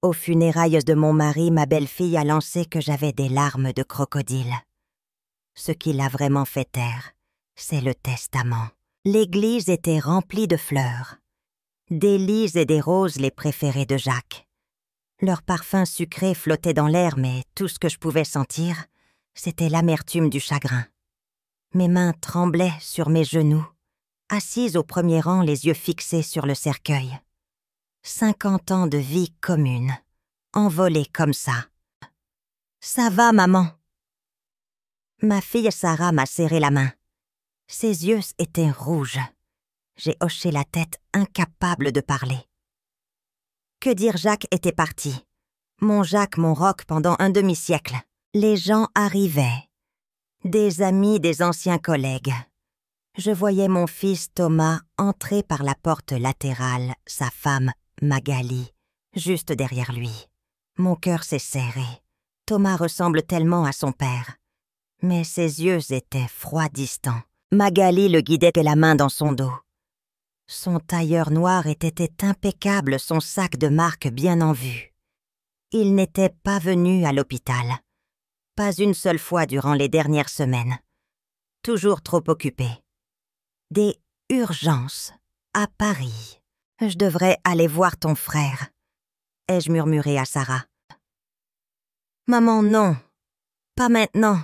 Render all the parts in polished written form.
Aux funérailles de mon mari, ma belle-fille a lancé que j'avais des larmes de crocodile. Ce qui l'a vraiment fait taire, c'est le testament. L'église était remplie de fleurs. Des lys et des roses les préférés de Jacques. Leur parfum sucré flottait dans l'air, mais tout ce que je pouvais sentir, c'était l'amertume du chagrin. Mes mains tremblaient sur mes genoux, assise au premier rang, les yeux fixés sur le cercueil. 50 ans de vie commune, envolés comme ça. « Ça va, maman ?» Ma fille Sarah m'a serré la main. Ses yeux étaient rouges. J'ai hoché la tête, incapable de parler. Que dire, Jacques était parti. Mon Jacques, mon roc pendant un demi-siècle. Les gens arrivaient. Des amis, des anciens collègues. Je voyais mon fils Thomas entrer par la porte latérale, sa femme, Magali, juste derrière lui. Mon cœur s'est serré. Thomas ressemble tellement à son père. Mais ses yeux étaient froids distants. Magali le guidait la main dans son dos. Son tailleur noir était impeccable, son sac de marque bien en vue. Il n'était pas venu à l'hôpital. Pas une seule fois durant les dernières semaines. Toujours trop occupé. Des urgences à Paris. Je devrais aller voir ton frère, ai-je murmuré à Sarah. Maman, non, pas maintenant,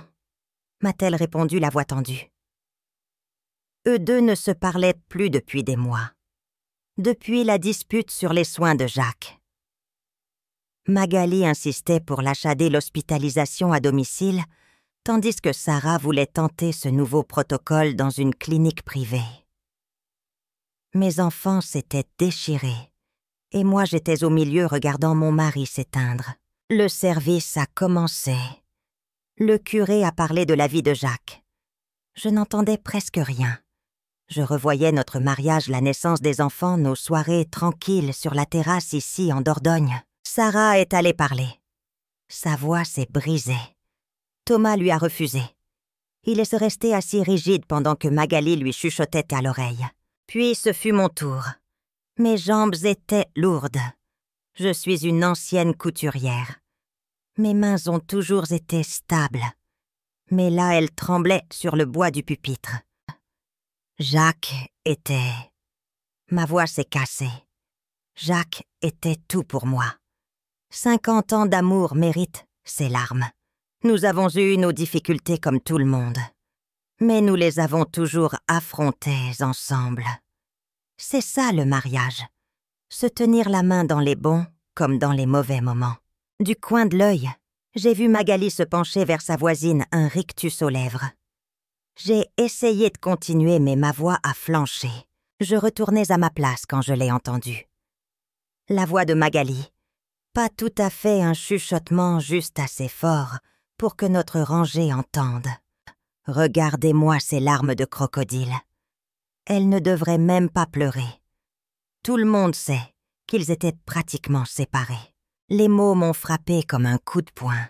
m'a-t-elle répondu, la voix tendue. Eux deux ne se parlaient plus depuis des mois. Depuis la dispute sur les soins de Jacques. Magali insistait pour l'achader l'hospitalisation à domicile, tandis que Sarah voulait tenter ce nouveau protocole dans une clinique privée. Mes enfants s'étaient déchirés, et moi j'étais au milieu regardant mon mari s'éteindre. Le service a commencé. Le curé a parlé de la vie de Jacques. Je n'entendais presque rien. Je revoyais notre mariage, la naissance des enfants, nos soirées tranquilles sur la terrasse ici en Dordogne. Sarah est allée parler. Sa voix s'est brisée. Thomas lui a refusé. Il est resté assis rigide pendant que Magali lui chuchotait à l'oreille. Puis ce fut mon tour. Mes jambes étaient lourdes. Je suis une ancienne couturière. Mes mains ont toujours été stables. Mais là, elles tremblaient sur le bois du pupitre. Jacques était... Ma voix s'est cassée. Jacques était tout pour moi. 50 ans d'amour méritent ses larmes. Nous avons eu nos difficultés comme tout le monde. Mais nous les avons toujours affrontées ensemble. C'est ça le mariage. Se tenir la main dans les bons comme dans les mauvais moments. Du coin de l'œil, j'ai vu Magali se pencher vers sa voisine, un rictus aux lèvres. J'ai essayé de continuer, mais ma voix a flanché. Je retournais à ma place quand je l'ai entendue. La voix de Magali. Pas tout à fait un chuchotement juste assez fort pour que notre rangée entende. Regardez-moi ces larmes de crocodile. Elle ne devrait même pas pleurer. Tout le monde sait qu'ils étaient pratiquement séparés. Les mots m'ont frappé comme un coup de poing.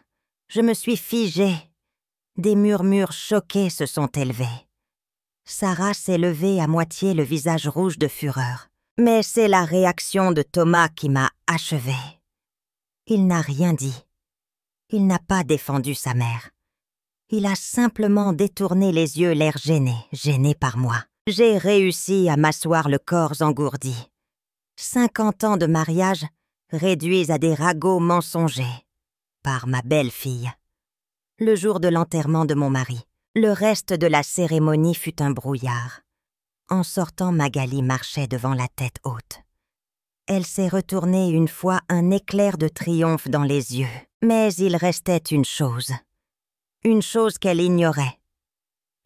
Je me suis figée. Des murmures choqués se sont élevés. Sarah s'est levée à moitié, le visage rouge de fureur. Mais c'est la réaction de Thomas qui m'a achevée. Il n'a rien dit. Il n'a pas défendu sa mère. Il a simplement détourné les yeux, l'air gêné par moi. J'ai réussi à m'asseoir le corps engourdi. 50 ans de mariage réduits à des ragots mensongers par ma belle-fille. Le jour de l'enterrement de mon mari, le reste de la cérémonie fut un brouillard. En sortant, Magali marchait devant la tête haute. Elle s'est retournée une fois, un éclair de triomphe dans les yeux. Mais il restait une chose qu'elle ignorait.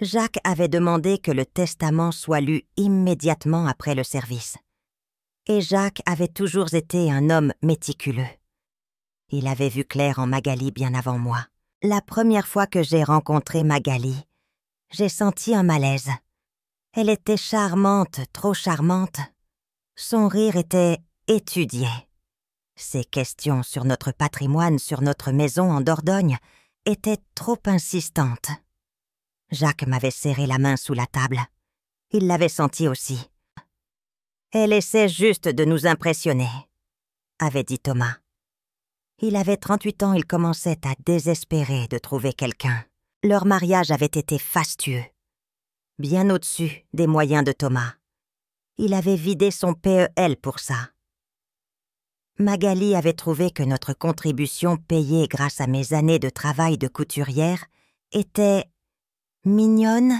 Jacques avait demandé que le testament soit lu immédiatement après le service. Et Jacques avait toujours été un homme méticuleux. Il avait vu clair en Magali bien avant moi. La première fois que j'ai rencontré Magali, j'ai senti un malaise. Elle était charmante, trop charmante. Son rire était étudié. Ses questions sur notre patrimoine, sur notre maison en Dordogne, étaient trop insistantes. Jacques m'avait serré la main sous la table. Il l'avait senti aussi. « Elle essaie juste de nous impressionner », avait dit Thomas. Il avait 38 ans, il commençait à désespérer de trouver quelqu'un. Leur mariage avait été fastueux, bien au-dessus des moyens de Thomas. Il avait vidé son PEL pour ça. Magali avait trouvé que notre contribution payée grâce à mes années de travail de couturière était mignonne,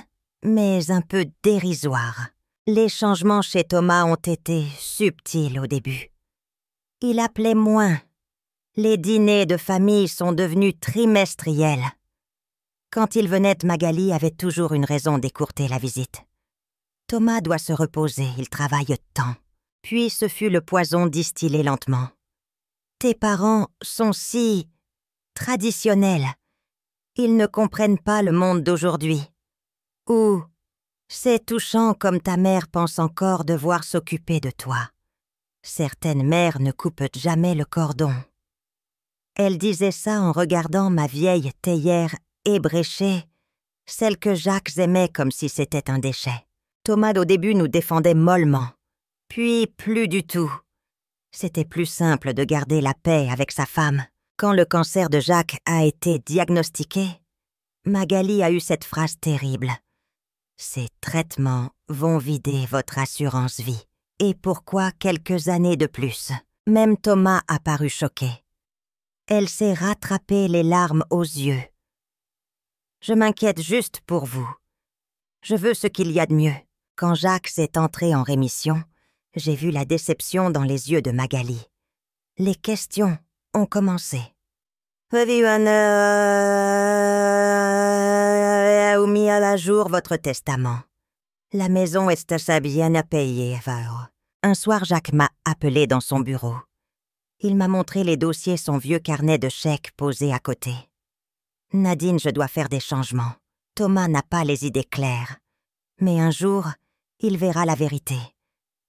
mais un peu dérisoire. Les changements chez Thomas ont été subtils au début. Il appelait moins. Les dîners de famille sont devenus trimestriels. Quand il venait, Magali avait toujours une raison d'écourter la visite. Thomas doit se reposer, il travaille tant. Puis ce fut le poison distillé lentement. Tes parents sont si traditionnels. Ils ne comprennent pas le monde d'aujourd'hui. Ou c'est touchant comme ta mère pense encore devoir s'occuper de toi. Certaines mères ne coupent jamais le cordon. Elle disait ça en regardant ma vieille théière ébréchée, celle que Jacques aimait comme si c'était un déchet. Thomas au début nous défendait mollement, puis plus du tout. C'était plus simple de garder la paix avec sa femme. Quand le cancer de Jacques a été diagnostiqué, Magali a eu cette phrase terrible. « Ces traitements vont vider votre assurance vie. » Et pourquoi quelques années de plus? Même Thomas a paru choqué. Elle s'est rattrapée les larmes aux yeux. « Je m'inquiète juste pour vous. Je veux ce qu'il y a de mieux. » Quand Jacques s'est entré en rémission, j'ai vu la déception dans les yeux de Magali. Les questions ont commencé. « Avez-vous mis à jour votre testament? La maison est assez bien à payer. » Un soir, Jacques m'a appelé dans son bureau. Il m'a montré les dossiers, son vieux carnet de chèques posé à côté. « Nadine, je dois faire des changements. Thomas n'a pas les idées claires. Mais un jour, il verra la vérité.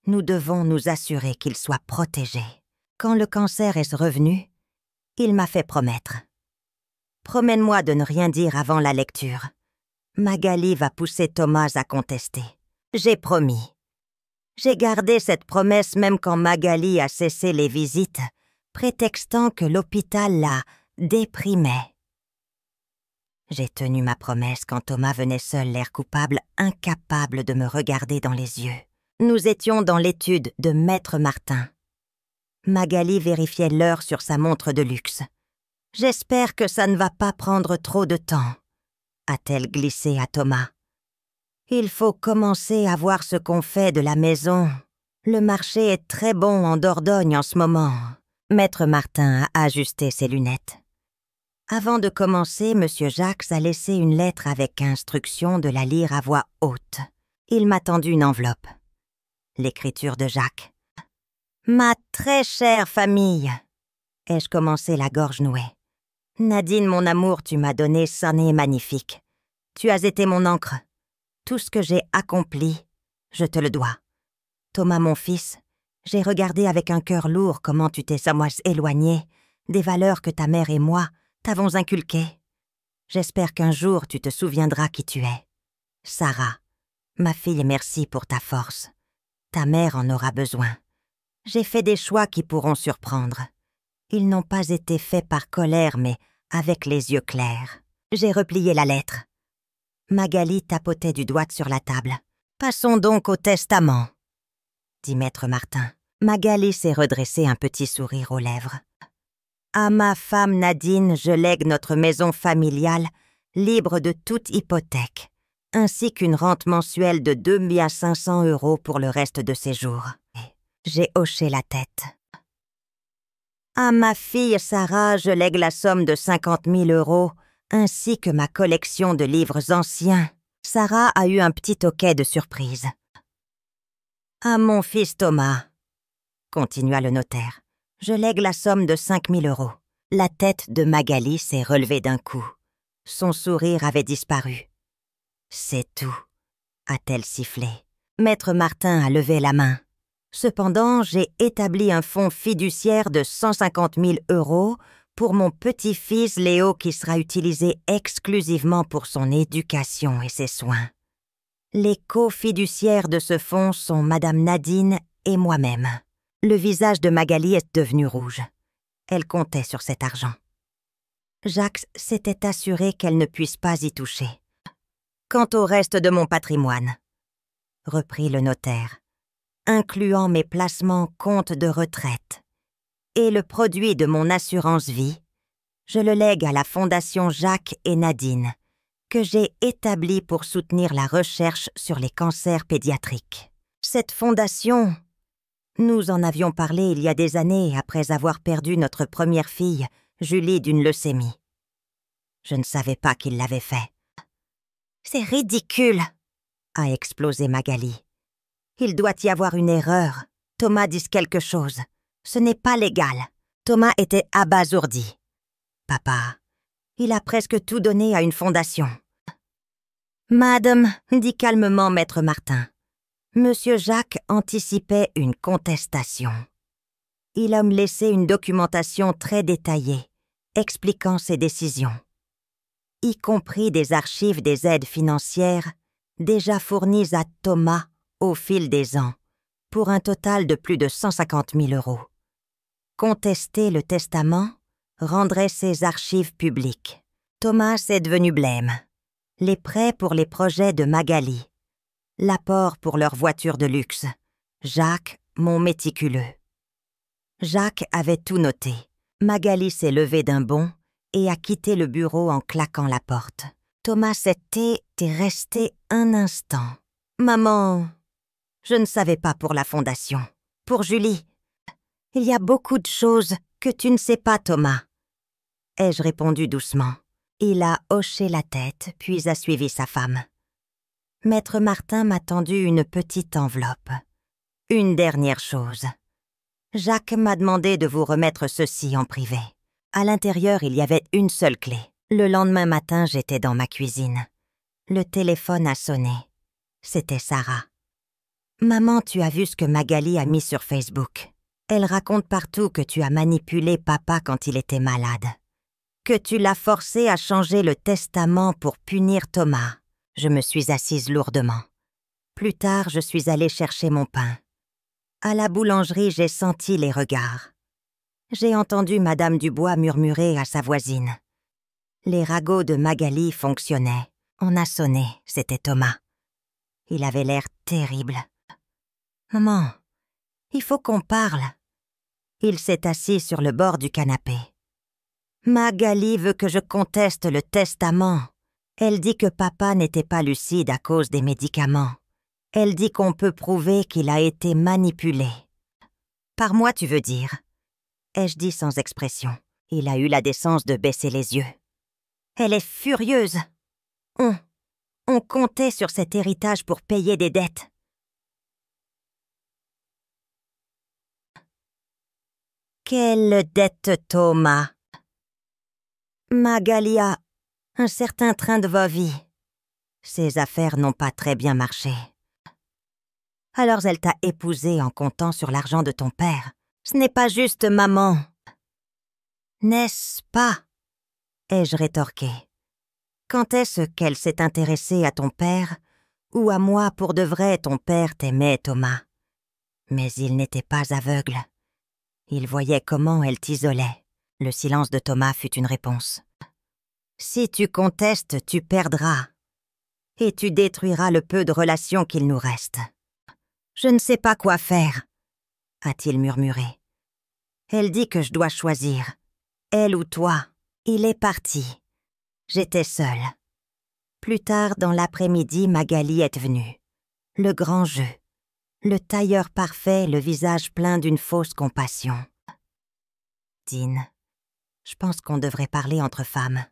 Nous devons nous assurer qu'il soit protégé. » Quand le cancer est revenu, il m'a fait promettre. « Promets-moi de ne rien dire avant la lecture. Magali va pousser Thomas à contester. » J'ai promis. J'ai gardé cette promesse même quand Magali a cessé les visites, prétextant que l'hôpital la déprimait. J'ai tenu ma promesse quand Thomas venait seul, l'air coupable, incapable de me regarder dans les yeux. Nous étions dans l'étude de Maître Martin. Magali vérifiait l'heure sur sa montre de luxe. « J'espère que ça ne va pas prendre trop de temps, » a-t-elle glissé à Thomas. « Il faut commencer à voir ce qu'on fait de la maison. Le marché est très bon en Dordogne en ce moment. » Maître Martin a ajusté ses lunettes. Avant de commencer, M. Jacques a laissé une lettre avec instruction de la lire à voix haute. Il m'a tendu une enveloppe. L'écriture de Jacques. « Ma très chère famille !» Ai-je commencé la gorge nouée. « Nadine, mon amour, tu m'as donné sonné magnifique. Tu as été mon encre. Tout ce que j'ai accompli, je te le dois. Thomas, mon fils, j'ai regardé avec un cœur lourd comment tu t'es éloigné des valeurs que ta mère et moi t'avons inculquées. J'espère qu'un jour tu te souviendras qui tu es. Sarah, ma fille, merci pour ta force. Ta mère en aura besoin. J'ai fait des choix qui pourront surprendre. Ils n'ont pas été faits par colère, mais avec les yeux clairs. » J'ai replié la lettre. Magali tapotait du doigt sur la table. « Passons donc au testament, » dit Maître Martin. Magali s'est redressée, un petit sourire aux lèvres. « À ma femme Nadine, je lègue notre maison familiale, libre de toute hypothèque, ainsi qu'une rente mensuelle de 2 500 € pour le reste de ses jours. » J'ai hoché la tête. « À ma fille Sarah, je lègue la somme de 50 000 € ainsi que ma collection de livres anciens. » Sarah a eu un petit hoquet de surprise. « À mon fils Thomas, » continua le notaire, « je lègue la somme de 5 000 €. » La tête de Magali s'est relevée d'un coup. Son sourire avait disparu. « C'est tout, » a-t-elle sifflé. Maître Martin a levé la main. Cependant, j'ai établi un fonds fiduciaire de 150 000 € pour mon petit-fils Léo qui sera utilisé exclusivement pour son éducation et ses soins. Les co-fiduciaires de ce fonds sont Madame Nadine et moi-même. Le visage de Magali est devenu rouge. Elle comptait sur cet argent. Jacques s'était assuré qu'elle ne puisse pas y toucher. « Quant au reste de mon patrimoine, » reprit le notaire, incluant mes placements compte de retraite et le produit de mon assurance vie, je le lègue à la Fondation Jacques et Nadine, que j'ai établie pour soutenir la recherche sur les cancers pédiatriques. Cette fondation, nous en avions parlé il y a des années après avoir perdu notre première fille, Julie, d'une leucémie. Je ne savais pas qu'il l'avait fait. « C'est ridicule !» a explosé Magali. « Il doit y avoir une erreur. Thomas dit quelque chose. Ce n'est pas légal. » Thomas était abasourdi. « Papa, il a presque tout donné à une fondation. »« Madame, » dit calmement Maître Martin. Monsieur Jacques anticipait une contestation. Il a me laissé une documentation très détaillée, expliquant ses décisions, y compris des archives des aides financières déjà fournies à Thomas au fil des ans, pour un total de plus de 150 000 €. Contester le testament rendrait ces archives publiques. Thomas est devenu blême. Les prêts pour les projets de Magali. L'apport pour leur voiture de luxe. Jacques, mon méticuleux. Jacques avait tout noté. Magali s'est levée d'un bond et a quitté le bureau en claquant la porte. Thomas était resté un instant. « Maman, je ne savais pas pour la fondation. Pour Julie. Il y a beaucoup de choses que tu ne sais pas, Thomas. » Ai-je répondu doucement. Il a hoché la tête, puis a suivi sa femme. Maître Martin m'a tendu une petite enveloppe. Une dernière chose. Jacques m'a demandé de vous remettre ceci en privé. À l'intérieur, il y avait une seule clé. Le lendemain matin, j'étais dans ma cuisine. Le téléphone a sonné. C'était Sarah. « Maman, tu as vu ce que Magali a mis sur Facebook. Elle raconte partout que tu as manipulé papa quand il était malade. Que tu l'as forcé à changer le testament pour punir Thomas. » Je me suis assise lourdement. Plus tard, je suis allée chercher mon pain. À la boulangerie, j'ai senti les regards. J'ai entendu Madame Dubois murmurer à sa voisine. Les ragots de Magali fonctionnaient. On a sonné, c'était Thomas. Il avait l'air terrible. « Maman, il faut qu'on parle. » Il s'est assis sur le bord du canapé. « Magali veut que je conteste le testament. Elle dit que papa n'était pas lucide à cause des médicaments. Elle dit qu'on peut prouver qu'il a été manipulé. »« Par moi, tu veux dire ?» ai-je dit sans expression. Il a eu la décence de baisser les yeux. « Elle est furieuse. On comptait sur cet héritage pour payer des dettes. » « Quelle dette, Thomas ?»« Magali a un certain train de vie. Ses affaires n'ont pas très bien marché. Alors elle t'a épousé en comptant sur l'argent de ton père. Ce n'est pas juste, maman. »« N'est-ce pas ?» ai-je rétorqué. « Quand est-ce qu'elle s'est intéressée à ton père, ou à moi pour de vrai ton père t'aimait, Thomas. Mais il n'était pas aveugle. Il voyait comment elle t'isolait. » Le silence de Thomas fut une réponse. « Si tu contestes, tu perdras. Et tu détruiras le peu de relations qu'il nous reste. »« Je ne sais pas quoi faire, » a-t-il murmuré. « Elle dit que je dois choisir. Elle ou toi. » Il est parti. J'étais seule. Plus tard, dans l'après-midi, Magali est venue. Le grand jeu. Le tailleur parfait, le visage plein d'une fausse compassion. « Dean, je pense qu'on devrait parler entre femmes. »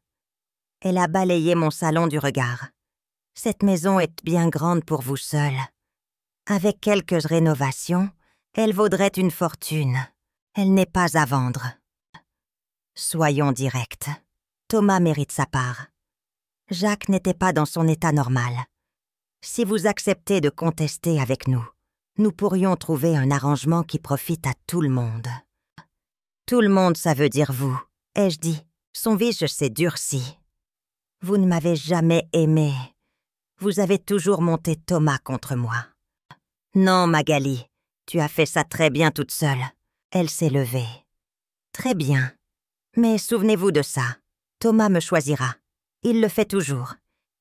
Elle a balayé mon salon du regard. « Cette maison est bien grande pour vous seule. Avec quelques rénovations, elle vaudrait une fortune. Elle n'est pas à vendre. » Soyons directs. Thomas mérite sa part. Jacques n'était pas dans son état normal. Si vous acceptez de contester avec nous, nous pourrions trouver un arrangement qui profite à tout le monde. Tout le monde, ça veut dire vous, ai-je dit. Son visage s'est durci. Vous ne m'avez jamais aimé. Vous avez toujours monté Thomas contre moi. Non, Magali, tu as fait ça très bien toute seule. Elle s'est levée. Très bien. Mais souvenez-vous de ça. Thomas me choisira. Il le fait toujours.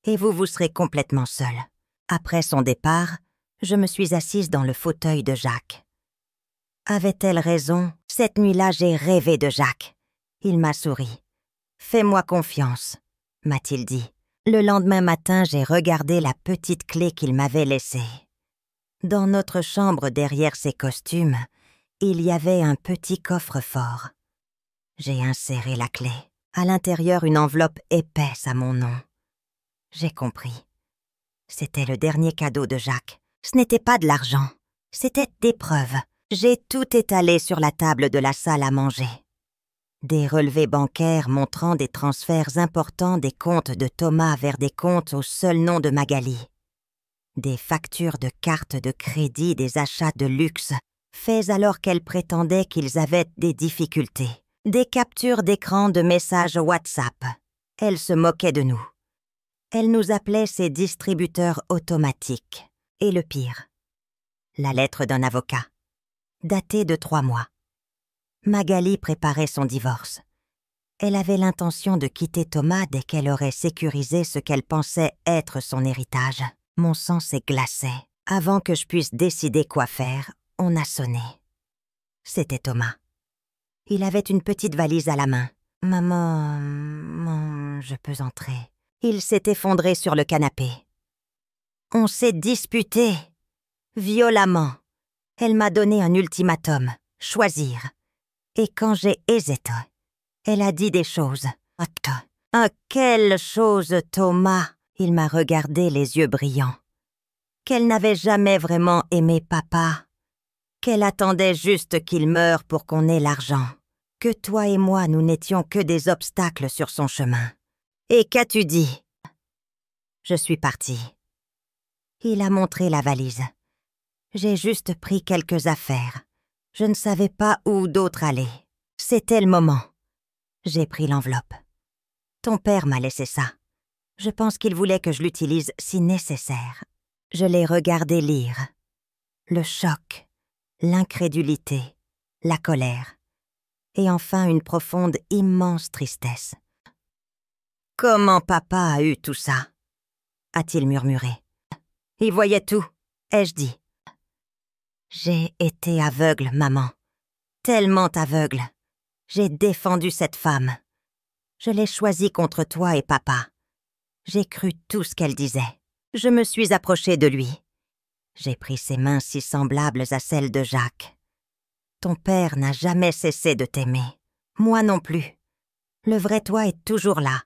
Et vous serez complètement seul. Après son départ, je me suis assise dans le fauteuil de Jacques. Avait-elle raison? Cette nuit-là, j'ai rêvé de Jacques. Il m'a souri. « Fais-moi confiance », m'a-t-il dit. Le lendemain matin, j'ai regardé la petite clé qu'il m'avait laissée. Dans notre chambre, derrière ses costumes, il y avait un petit coffre-fort. J'ai inséré la clé. À l'intérieur, une enveloppe épaisse à mon nom. J'ai compris. C'était le dernier cadeau de Jacques. Ce n'était pas de l'argent. C'était des preuves. J'ai tout étalé sur la table de la salle à manger. Des relevés bancaires montrant des transferts importants des comptes de Thomas vers des comptes au seul nom de Magali. Des factures de cartes de crédit des achats de luxe, faits alors qu'elle prétendait qu'ils avaient des difficultés. Des captures d'écran de messages WhatsApp. Elle se moquait de nous. Elle nous appelait ses distributeurs automatiques. Et le pire, la lettre d'un avocat, datée de 3 mois. Magali préparait son divorce. Elle avait l'intention de quitter Thomas dès qu'elle aurait sécurisé ce qu'elle pensait être son héritage. Mon sang s'est glacé. Avant que je puisse décider quoi faire, on a sonné. C'était Thomas. Il avait une petite valise à la main. « Maman, je peux entrer. » Il s'est effondré sur le canapé. On s'est disputé. Violemment. Elle m'a donné un ultimatum. Choisir. Et quand j'ai hésité, elle a dit des choses. « Ah, quelle chose, Thomas !» Il m'a regardé les yeux brillants. Qu'elle n'avait jamais vraiment aimé papa. Qu'elle attendait juste qu'il meure pour qu'on ait l'argent. Que toi et moi, nous n'étions que des obstacles sur son chemin. Et qu'as-tu dit? Je suis partie. Il a montré la valise. J'ai juste pris quelques affaires. Je ne savais pas où d'autre aller. C'était le moment. J'ai pris l'enveloppe. Ton père m'a laissé ça. Je pense qu'il voulait que je l'utilise si nécessaire. Je l'ai regardé lire. Le choc, l'incrédulité, la colère. Et enfin une profonde, immense tristesse. « Comment papa a eu tout ça ?» a-t-il murmuré. « Il voyait tout, ai-je dit. » J'ai été aveugle, maman. Tellement aveugle. J'ai défendu cette femme. Je l'ai choisie contre toi et papa. J'ai cru tout ce qu'elle disait. Je me suis approchée de lui. J'ai pris ses mains si semblables à celles de Jacques. Ton père n'a jamais cessé de t'aimer. Moi non plus. Le vrai toi est toujours là.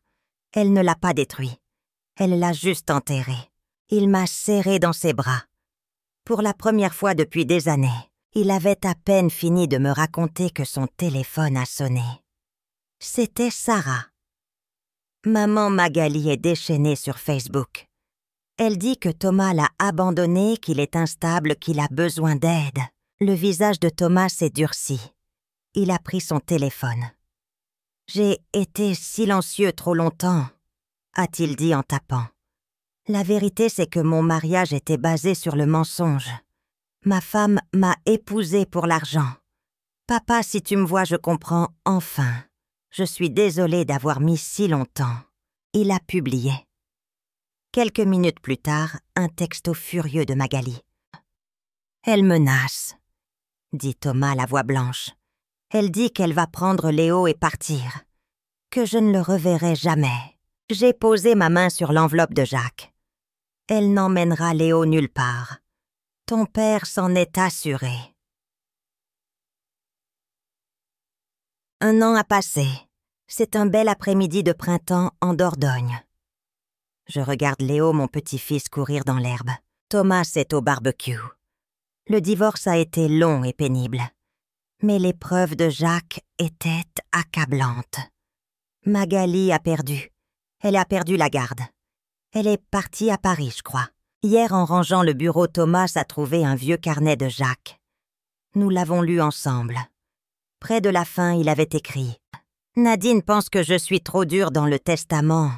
Elle ne l'a pas détruit. Elle l'a juste enterré. Il m'a serré dans ses bras. Pour la première fois depuis des années, il avait à peine fini de me raconter que son téléphone a sonné. C'était Sarah. Maman Magali est déchaînée sur Facebook. Elle dit que Thomas l'a abandonné, qu'il est instable, qu'il a besoin d'aide. Le visage de Thomas s'est durci. Il a pris son téléphone. « J'ai été silencieux trop longtemps », a-t-il dit en tapant. La vérité, c'est que mon mariage était basé sur le mensonge. Ma femme m'a épousé pour l'argent. Papa, si tu me vois, je comprends enfin. Je suis désolée d'avoir mis si longtemps. Il a publié. Quelques minutes plus tard, un texto furieux de Magali. « Elle menace », dit Thomas la voix blanche. « Elle dit qu'elle va prendre Léo et partir. Que je ne le reverrai jamais. » J'ai posé ma main sur l'enveloppe de Jacques. « Elle n'emmènera Léo nulle part. Ton père s'en est assuré. » Un an a passé. C'est un bel après-midi de printemps en Dordogne. Je regarde Léo, mon petit-fils, courir dans l'herbe. Thomas est au barbecue. Le divorce a été long et pénible. Mais l'épreuve de Jacques était accablante. Magali a perdu. Elle a perdu la garde. Elle est partie à Paris, je crois. Hier, en rangeant le bureau, Thomas a trouvé un vieux carnet de Jacques. Nous l'avons lu ensemble. Près de la fin, il avait écrit « Nadine pense que je suis trop dure dans le testament.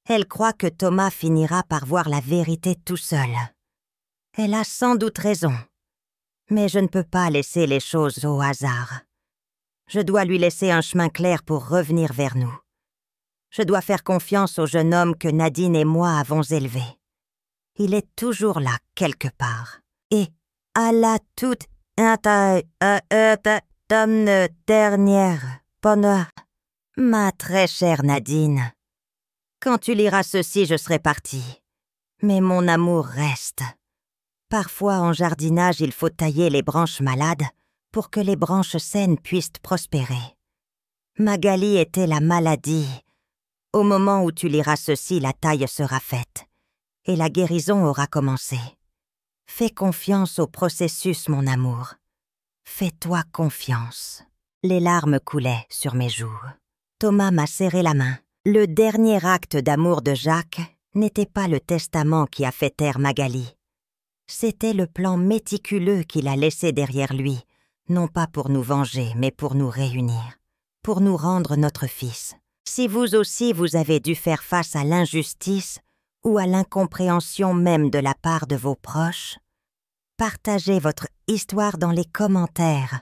Elle croit que Thomas finira par voir la vérité tout seul. Elle a sans doute raison. Mais je ne peux pas laisser les choses au hasard. Je dois lui laisser un chemin clair pour revenir vers nous. Je dois faire confiance au jeune homme que Nadine et moi avons élevé. Il est toujours là, quelque part. Et à la toute dernière bonheur, ma très chère Nadine. Quand tu liras ceci, je serai partie. Mais mon amour reste. Parfois, en jardinage, il faut tailler les branches malades pour que les branches saines puissent prospérer. Magali était la maladie. Au moment où tu liras ceci, la taille sera faite et la guérison aura commencé. Fais confiance au processus, mon amour. Fais-toi confiance. Les larmes coulaient sur mes joues. Thomas m'a serré la main. Le dernier acte d'amour de Jacques n'était pas le testament qui a fait taire Magali. C'était le plan méticuleux qu'il a laissé derrière lui, non pas pour nous venger, mais pour nous réunir, pour nous rendre notre fils. Si vous aussi vous avez dû faire face à l'injustice ou à l'incompréhension même de la part de vos proches, partagez votre histoire dans les commentaires